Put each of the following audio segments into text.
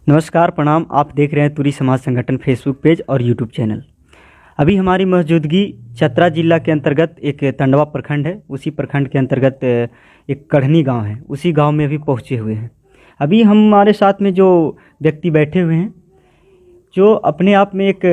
नमस्कार, प्रणाम। आप देख रहे हैं तुरी समाज संगठन फेसबुक पेज और यूट्यूब चैनल। अभी हमारी मौजूदगी चतरा जिला के अंतर्गत एक टंडवा प्रखंड है। उसी प्रखंड के अंतर्गत एक कढ़नी गांव है, उसी गांव में अभी पहुंचे हुए हैं। अभी हमारे साथ में जो व्यक्ति बैठे हुए हैं, जो अपने आप में एक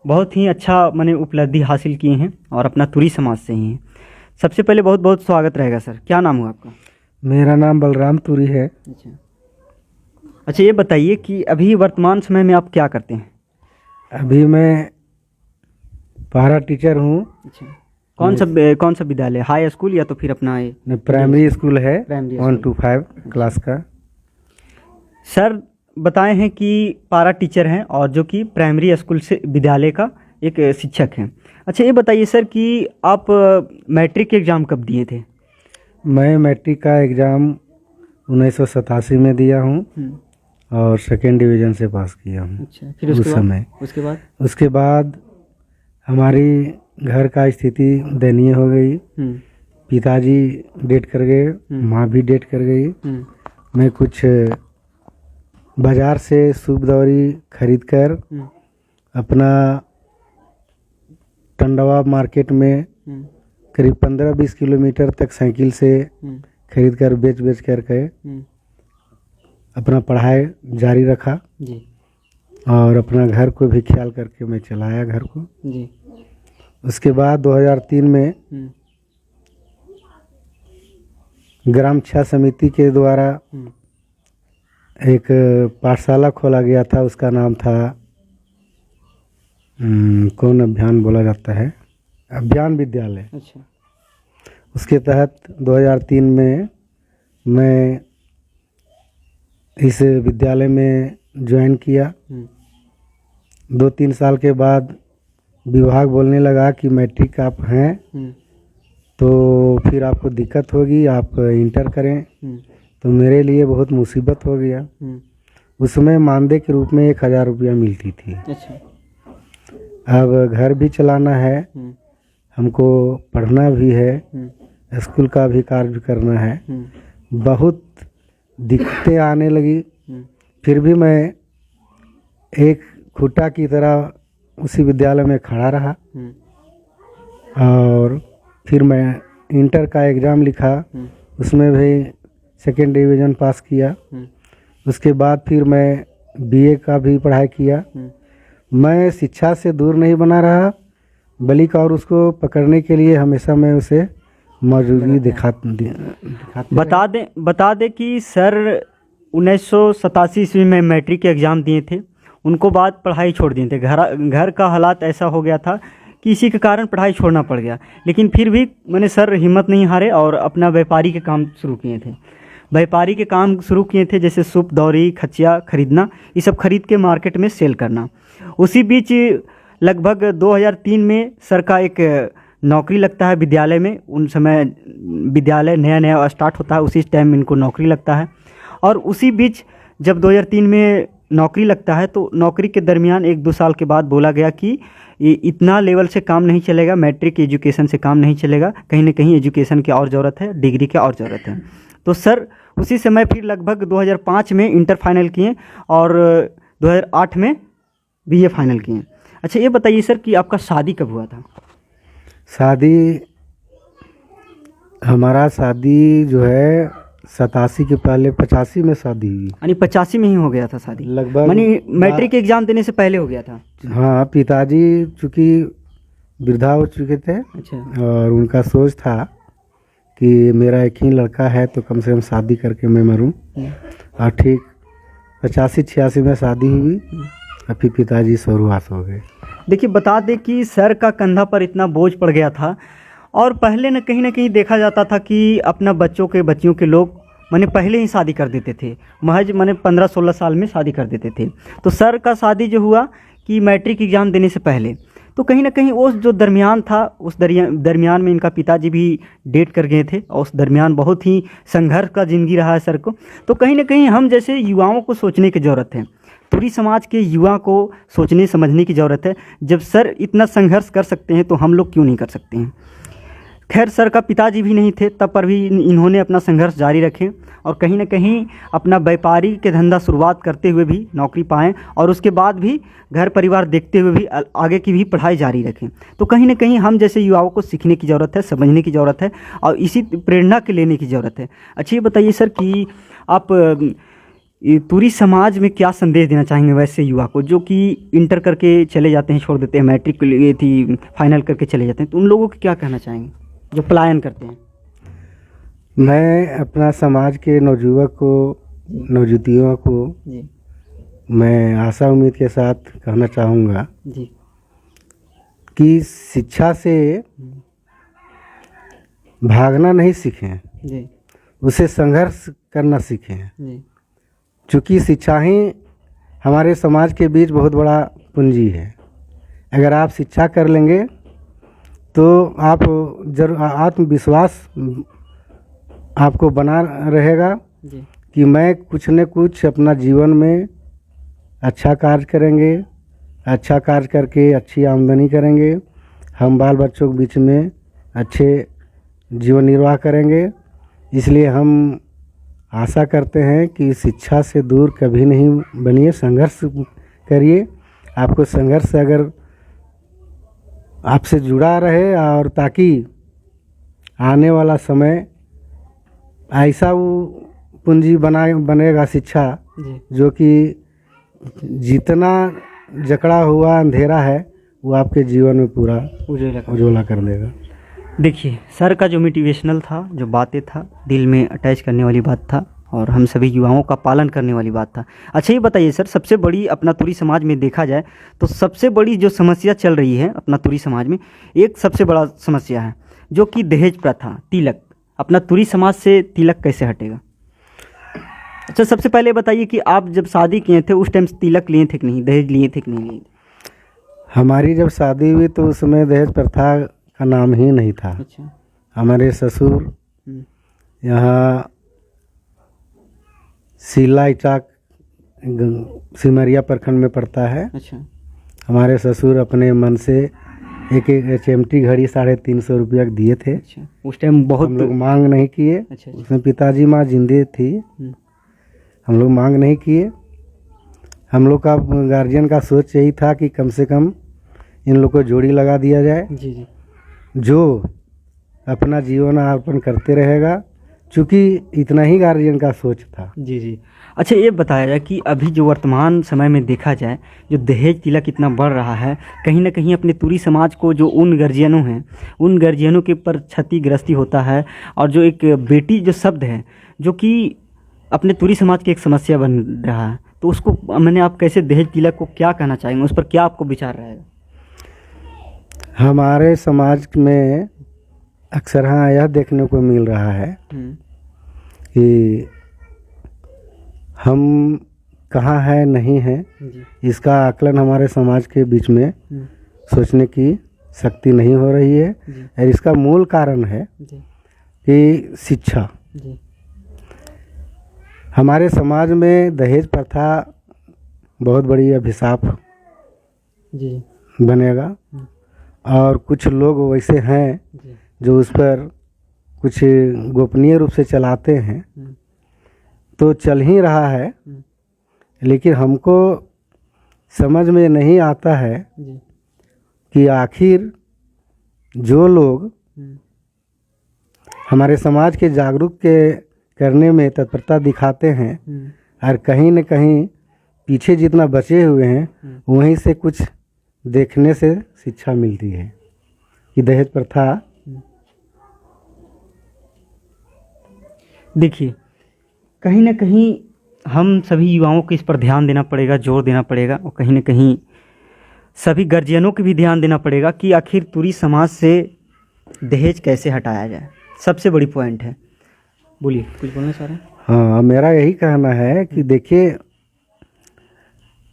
बहुत ही अच्छा माने उपलब्धि हासिल किए हैं और अपना तुरी समाज से ही हैं। सबसे पहले बहुत बहुत स्वागत रहेगा सर। क्या नाम हुआ आपका? मेरा नाम बलराम तुरी है। अच्छा, ये बताइए कि अभी वर्तमान समय में आप क्या करते हैं? अभी मैं पारा टीचर हूँ। अच्छा, कौन सा विद्यालय, हाई स्कूल या तो फिर अपना ये प्राइमरी स्कूल है, प्राइमरी 1 to 5 क्लास का। सर बताए हैं कि पारा टीचर हैं और जो कि प्राइमरी स्कूल से विद्यालय का एक शिक्षक हैं। अच्छा, ये बताइए सर कि आप मैट्रिक एग्ज़ाम कब दिए थे? मैं मैट्रिक का एग्ज़ाम 1987 में दिया हूँ और सेकेंड डिवीज़न से पास किया हूँ। अच्छा, फिर उस समय उसके बाद हमारी घर का स्थिति दयनीय हो गई। पिताजी डेट कर गए, माँ भी डेट कर गई। मैं कुछ बाज़ार से सूप दौरी खरीद कर अपना टंडवा मार्केट में करीब 15-20 किलोमीटर तक साइकिल से खरीद कर बेच कर के अपना पढ़ाई जारी रखा जी। और अपना घर को भी ख्याल करके मैं चलाया घर को जी। उसके बाद 2003 में ग्राम शिक्षा समिति के द्वारा एक पाठशाला खोला गया था। उसका नाम था कौन अभियान बोला जाता है, अभियान विद्यालय। अच्छा, उसके तहत 2003 में मैं इस विद्यालय में ज्वाइन किया। 2-3 साल के बाद विभाग बोलने लगा कि मैट्रिक आप हैं तो फिर आपको दिक्कत होगी, आप इंटर करें। तो मेरे लिए बहुत मुसीबत हो गया। उसमें मानदेय के रूप में 1000 रुपया मिलती थी। अच्छा, अब घर भी चलाना है, हमको पढ़ना भी है, स्कूल का भी कार्य करना है। बहुत दिक्कतें आने लगी। फिर भी मैं एक खुट्टा की तरह उसी विद्यालय में खड़ा रहा और फिर मैं इंटर का एग्ज़ाम लिखा, उसमें भी सेकेंड डिवीज़न पास किया। उसके बाद फिर मैं बीए का भी पढ़ाई किया। मैं शिक्षा से दूर नहीं बना रहा, बल्कि और उसको पकड़ने के लिए हमेशा मैं उसे मौजूदगी बता दे कि सर 1987 ईस्वी में मैट्रिक के एग्ज़ाम दिए थे, उनको बाद पढ़ाई छोड़ दिए थे। घर का हालात ऐसा हो गया था कि इसी के कारण पढ़ाई छोड़ना पड़ गया। लेकिन फिर भी मैंने सर हिम्मत नहीं हारे और अपना व्यापारी के काम शुरू किए थे। व्यापारी के काम शुरू किए थे, जैसे सूप दौरी खचिया खरीदना, ये सब खरीद के मार्केट में सेल करना। उसी बीच लगभग 2003 में सर का एक नौकरी लगता है विद्यालय में। उन समय विद्यालय नया नया स्टार्ट होता है, उसी टाइम इनको नौकरी लगता है। और उसी बीच जब 2003 में नौकरी लगता है तो नौकरी के दरमियान 1-2 साल के बाद बोला गया कि ये इतना लेवल से काम नहीं चलेगा, मैट्रिक एजुकेशन से काम नहीं चलेगा, कहीं ना कहीं एजुकेशन की और ज़रूरत है, डिग्री की और ज़रूरत है। तो सर उसी समय फिर लगभग 2005 में इंटर फाइनल किए और 2008 में बीए फाइनल किए। अच्छा, ये बताइए सर कि आपका शादी कब हुआ था? हमारा शादी जो है 87 के पहले 85 में शादी हुई। यानी 85 में ही हो गया था शादी लगभग, यानी मैट्रिक एग्जाम देने से पहले हो गया था। हाँ, पिताजी चूँकि वृद्धा हो चुके थे। अच्छा, और उनका सोच था कि मेरा एक ही लड़का है तो कम से कम शादी करके मैं मरूं। और ठीक 85-86 में शादी हुई, अभी पिताजी स्वर्गवास हो गए। देखिए, बता दें कि सर का कंधा पर इतना बोझ पड़ गया था और पहले न कहीं देखा जाता था कि अपना बच्चियों के लोग मैंने पहले ही शादी कर देते थे। महज मैंने 15-16 साल में शादी कर देते थे। तो सर का शादी जो हुआ कि मैट्रिक एग्ज़ाम देने से पहले, तो कहीं ना कहीं उस जो दरमियान था, उस दरमियान में इनका पिताजी भी डेट कर गए थे और उस दरमियान बहुत ही संघर्ष का ज़िंदगी रहा है सर को। तो कहीं ना कहीं हम जैसे युवाओं को सोचने की ज़रूरत है, पूरी समाज के युवा को सोचने समझने की ज़रूरत है। जब सर इतना संघर्ष कर सकते हैं तो हम लोग क्यों नहीं कर सकते हैं? खैर सर का पिताजी भी नहीं थे तब पर भी इन्होंने अपना संघर्ष जारी रखे और कहीं ना कहीं अपना व्यापारी के धंधा शुरुआत करते हुए भी नौकरी पाएँ और उसके बाद भी घर परिवार देखते हुए भी आगे की भी पढ़ाई जारी रखें। तो कहीं ना कहीं हम जैसे युवाओं को सीखने की ज़रूरत है, समझने की ज़रूरत है और इसी प्रेरणा के लेने की ज़रूरत है। अच्छा ये बताइए सर कि आप ये तुरी समाज में क्या संदेश देना चाहेंगे वैसे युवा को जो कि इंटर करके चले जाते हैं, छोड़ देते हैं, मैट्रिक के लिए थी फाइनल करके चले जाते हैं, तो उन लोगों को क्या कहना चाहेंगे जो पलायन करते हैं? मैं अपना समाज के नवयुवक को, नवजुतियों को जी मैं आशा उम्मीद के साथ कहना चाहूँगा जी कि शिक्षा से भागना नहीं सीखें, जी उसे संघर्ष करना सीखें। जी चूँकि शिक्षा ही हमारे समाज के बीच बहुत बड़ा पूंजी है। अगर आप शिक्षा कर लेंगे तो आप जरूर आत्मविश्वास आपको बना रहेगा जी कि मैं कुछ न कुछ अपना जीवन में अच्छा कार्य करेंगे, अच्छा कार्य करके अच्छी आमदनी करेंगे, हम बाल बच्चों के बीच में अच्छे जीवन निर्वाह करेंगे। इसलिए हम आशा करते हैं कि शिक्षा से दूर कभी नहीं बनिए, संघर्ष करिए। आपको संघर्ष अगर आपसे जुड़ा रहे और ताकि आने वाला समय ऐसा वो पूंजी बनेगा शिक्षा जी जो कि जितना जकड़ा हुआ अंधेरा है वो आपके जीवन में पूरा उजाला कर देगा। देखिए सर का जो मोटिवेशनल था, जो बातें था, दिल में अटैच करने वाली बात था और हम सभी युवाओं का पालन करने वाली बात था। अच्छा ये बताइए सर, सबसे बड़ी अपना तुरी समाज में देखा जाए तो सबसे बड़ी जो समस्या चल रही है अपना तुरी समाज में, एक सबसे बड़ा समस्या है जो कि दहेज प्रथा, तिलक। अपना तुरी समाज से तिलक कैसे हटेगा? अच्छा सबसे पहले बताइए कि आप जब शादी किए थे उस टाइम तिलक लिए थे कि नहीं, दहेज लिए थे कि नहीं लिए थे? हमारी जब शादी हुई तो उस समय दहेज प्रथा का नाम ही नहीं था। अच्छा हमारे ससुर यहाँ सीला इटाक सिमरिया प्रखंड में पड़ता है। अच्छा हमारे ससुर अपने मन से एक HMT घड़ी 350 रुपया दिए थे। अच्छा उस टाइम बहुत हम लोग मांग नहीं किए। अच्छा उसमें पिताजी माँ जिंदे थी, हम लोग मांग नहीं किए। हम लोग का गार्जियन का सोच यही था कि कम से कम इन लोग को जोड़ी लगा दिया जाए, जी जी जो अपना जीवन यापन करते रहेगा। चूँकि इतना ही गार्जियन का सोच था। जी जी। अच्छा ये बताया जाए कि अभी जो वर्तमान समय में देखा जाए जो दहेज तिलक इतना बढ़ रहा है, कहीं ना कहीं अपने तुरी समाज को जो उन गार्जियनों हैं उन गार्जियनों के ऊपर क्षतिग्रस्ती होता है। और जो एक बेटी जो शब्द है जो कि अपने तुरी समाज की एक समस्या बन रहा है, तो उसको मैंने आप कैसे दहेज तिलक को क्या कहना चाहेंगे, उस पर क्या आपको विचार रहेगा? हमारे समाज में अक्सर हाँ यह देखने को मिल रहा है कि हम कहाँ है नहीं है, इसका आकलन हमारे समाज के बीच में सोचने की शक्ति नहीं हो रही है। और इसका मूल कारण है कि शिक्षा। हमारे समाज में दहेज प्रथा बहुत बड़ी अभिशाप बनेगा और कुछ लोग वैसे हैं जो उस पर कुछ गोपनीय रूप से चलाते हैं, तो चल ही रहा है। लेकिन हमको समझ में नहीं आता है कि आखिर जो लोग हमारे समाज के जागरूक के करने में तत्परता दिखाते हैं और कहीं न कहीं पीछे जितना बचे हुए हैं वहीं से कुछ देखने से शिक्षा मिलती है कि दहेज प्रथा। देखिए कहीं ना कहीं हम सभी युवाओं को इस पर ध्यान देना पड़ेगा, जोर देना पड़ेगा और कहीं ना कहीं सभी गार्जियनों को भी ध्यान देना पड़ेगा कि आखिर तुरी समाज से दहेज कैसे हटाया जाए। सबसे बड़ी पॉइंट है। बोलिए, कुछ बोलना चाह रहे हैं? हाँ, मेरा यही कहना है कि देखिए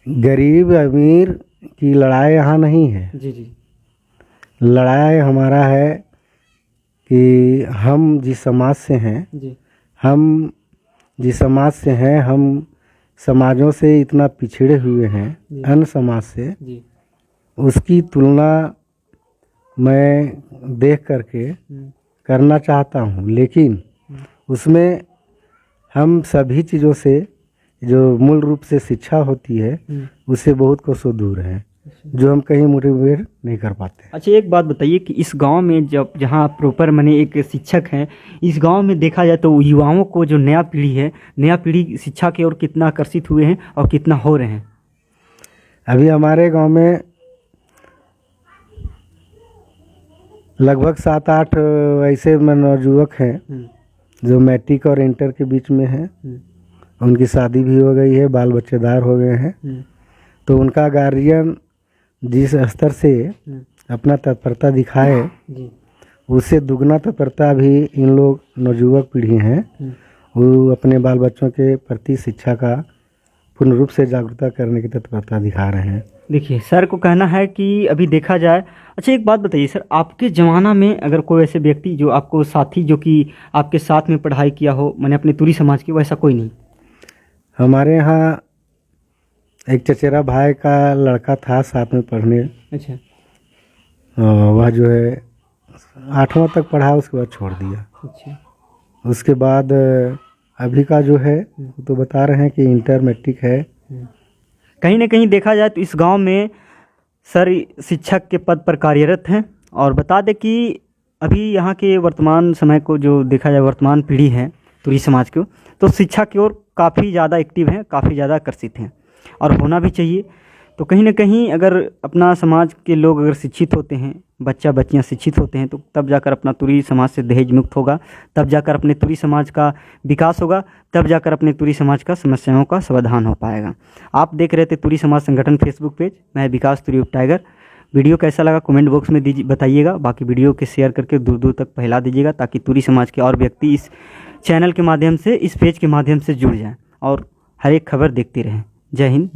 गरीब अमीर की लड़ाई यहाँ नहीं है। जी जी। लड़ाई हमारा है कि हम जिस समाज से हैं, हम जिस समाज से हैं, हम समाजों से इतना पिछड़े हुए हैं अन्य समाज से, उसकी तुलना मैं देख करके करना चाहता हूँ, लेकिन उसमें हम सभी चीज़ों से जो मूल रूप से शिक्षा होती है उससे बहुत कोसों दूर है, जो हम कहीं मोटिवेट नहीं कर पाते। अच्छा, एक बात बताइए कि इस गांव में जब जहां आप प्रॉपर माने एक शिक्षक हैं, इस गांव में देखा जाए तो युवाओं को जो नया पीढ़ी है, नया पीढ़ी शिक्षा की ओर कितना आकर्षित हुए हैं और कितना हो रहे हैं? अभी हमारे गांव में लगभग 7-8 ऐसे नवयुवक हैं जो मैट्रिक और इंटर के बीच में हैं। उनकी शादी भी हो गई है, बाल बच्चेदार हो गए हैं। तो उनका गार्जियन जिस स्तर से अपना तत्परता दिखाए, उससे दुगना तत्परता भी इन लोग नवयुवक पीढ़ी हैं, वो अपने बाल बच्चों के प्रति शिक्षा का पूर्ण रूप से जागरूकता करने की तत्परता दिखा रहे हैं। देखिए, सर को कहना है कि अभी देखा जाए। अच्छा, एक बात बताइए सर, आपके ज़माना में अगर कोई ऐसे व्यक्ति जो आपको साथी जो कि आपके साथ में पढ़ाई किया हो, मैंने अपने तुरी समाज की, वैसा कोई नहीं? हमारे यहाँ एक चचेरा भाई का लड़का था साथ में पढ़ने। अच्छा। वह जो है 8वां तक पढ़ा, उसके बाद छोड़ दिया। अच्छा। उसके बाद अभी का जो है वो तो बता रहे हैं कि इंटर मैट्रिक है। कहीं ना कहीं देखा जाए तो इस गांव में सर शिक्षक के पद पर कार्यरत हैं। और बता दें कि अभी यहाँ के वर्तमान समय को जो देखा जाए, वर्तमान पीढ़ी है तुरी समाज को, तो शिक्षा की ओर काफ़ी ज़्यादा एक्टिव हैं, काफ़ी ज़्यादा आकर्षित हैं और होना भी चाहिए। तो कहीं ना कहीं अगर अपना समाज के लोग अगर शिक्षित होते हैं, बच्चा बच्चियां शिक्षित होते हैं, तो तब जाकर अपना तुरी समाज से दहेज मुक्त होगा, तब जाकर अपने तुरी समाज का विकास होगा, तब जाकर अपने तुरी समाज का समस्याओं का समाधान हो पाएगा। आप देख रहे थे तुरी समाज संगठन फेसबुक पेज। मैं विकास तुरी उप टाइगर। वीडियो कैसा लगा कमेंट बॉक्स में दीजिए, बताइएगा। बाकी वीडियो के शेयर करके दूर दूर तक फैला दीजिएगा, ताकि तुरी समाज के और व्यक्ति इस चैनल के माध्यम से, इस पेज के माध्यम से जुड़ जाएँ और हर एक खबर देखते रहें। जय हिंद।